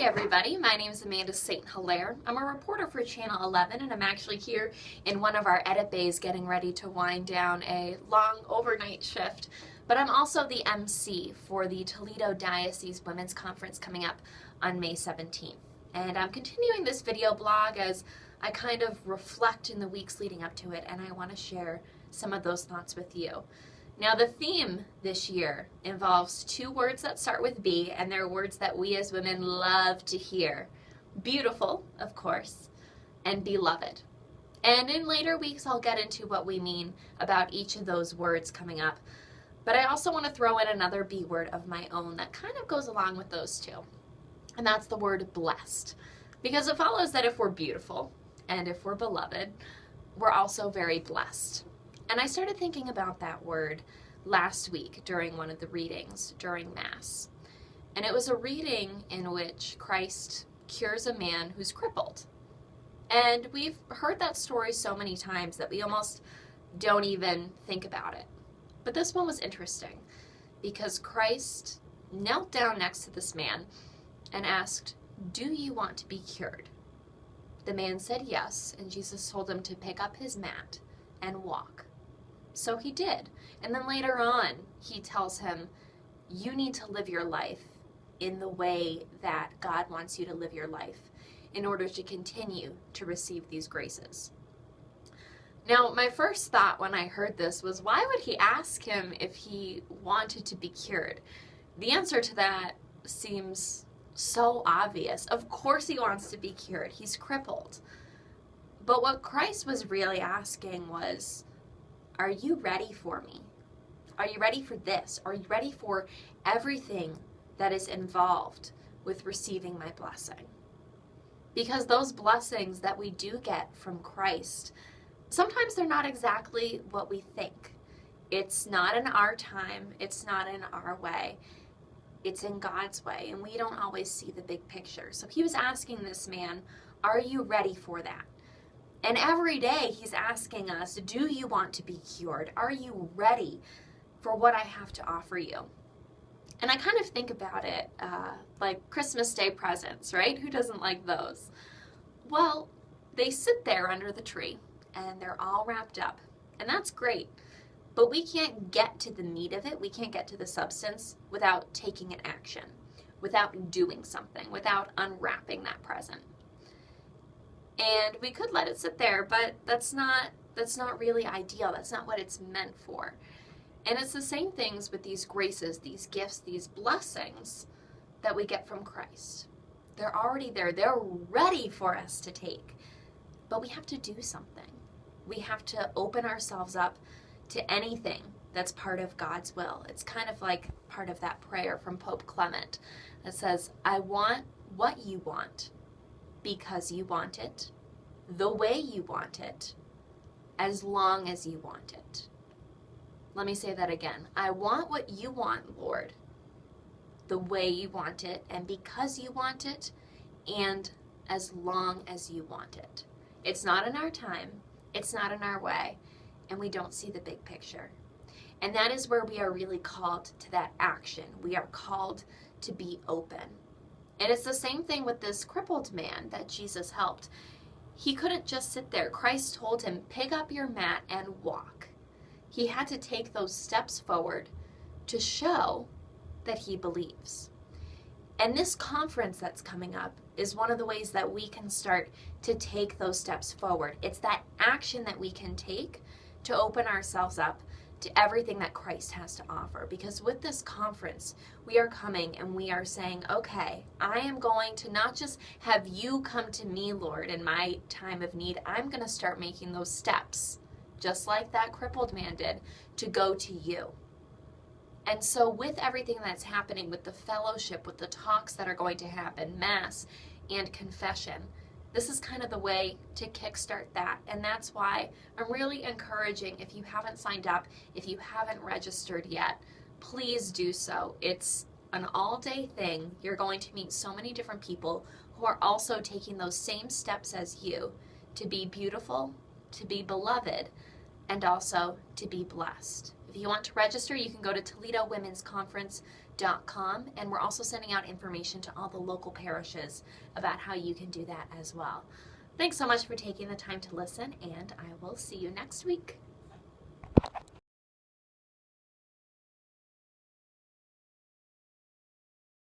everybody, my name is Amanda St. Hilaire. I'm a reporter for Channel 11 and I'm actually here in one of our edit bays getting ready to wind down a long overnight shift. But I'm also the MC for the Toledo Diocese Women's Conference coming up on May 17th. And I'm continuing this video blog as I kind of reflect in the weeks leading up to it, and I want to share some of those thoughts with you. Now, the theme this year involves two words that start with B, and they're words that we as women love to hear. Beautiful, of course, and beloved. And in later weeks, I'll get into what we mean about each of those words coming up. But I also want to throw in another B word of my own that kind of goes along with those two, and that's the word blessed. Because it follows that if we're beautiful and if we're beloved, we're also very blessed. And I started thinking about that word last week during one of the readings during Mass. And it was a reading in which Christ cures a man who's crippled. And we've heard that story so many times that we almost don't even think about it. But this one was interesting because Christ knelt down next to this man and asked, "Do you want to be cured?" The man said yes, and Jesus told him to pick up his mat and walk. So he did. And then later on, he tells him, you need to live your life in the way that God wants you to live your life in order to continue to receive these graces. Now, my first thought when I heard this was, why would he ask him if he wanted to be cured? The answer to that seems so obvious. Of course he wants to be cured. He's crippled. But what Christ was really asking was, are you ready for me? Are you ready for this? Are you ready for everything that is involved with receiving my blessing? Because those blessings that we do get from Christ, sometimes they're not exactly what we think. It's not in our time. It's not in our way. It's in God's way, and we don't always see the big picture. So he was asking this man, are you ready for that? And every day he's asking us, do you want to be cured? Are you ready for what I have to offer you? And I kind of think about it like Christmas Day presents, right? Who doesn't like those? Well, they sit there under the tree and they're all wrapped up, and that's great. But we can't get to the meat of it, we can't get to the substance without taking an action, without doing something, without unwrapping that present. And we could let it sit there, but that's not really ideal. That's not what it's meant for. And it's the same things with these graces, these gifts, these blessings that we get from Christ. They're already there. They're ready for us to take. But we have to do something. We have to open ourselves up to anything that's part of God's will. It's kind of like part of that prayer from Pope Clement that says, I want what you want, because you want it, the way you want it, as long as you want it. Let me say that again. I want what you want, Lord, the way you want it, and because you want it, and as long as you want it. It's not in our time, it's not in our way, and we don't see the big picture. And that is where we are really called to that action. We are called to be open. And it's the same thing with this crippled man that Jesus helped. He couldn't just sit there. Christ told him, pick up your mat and walk. He had to take those steps forward to show that he believes. And this conference that's coming up is one of the ways that we can start to take those steps forward. It's that action that we can take to open ourselves up to everything that Christ has to offer. Because with this conference, we are coming and we are saying, okay, I am going to not just have you come to me, Lord, in my time of need. I'm going to start making those steps, just like that crippled man did, to go to you. And so with everything that's happening, with the fellowship, with the talks that are going to happen, Mass and confession, this is kind of the way to kickstart that. And that's why I'm really encouraging, if you haven't signed up, if you haven't registered yet, please do so. It's an all-day thing. You're going to meet so many different people who are also taking those same steps as you to be beautiful, to be beloved, and also to be blessed. If you want to register, you can go to ToledoWomen'sConference.com editbay.com, and we're also sending out information to all the local parishes about how you can do that as well. Thanks so much for taking the time to listen, and I will see you next week.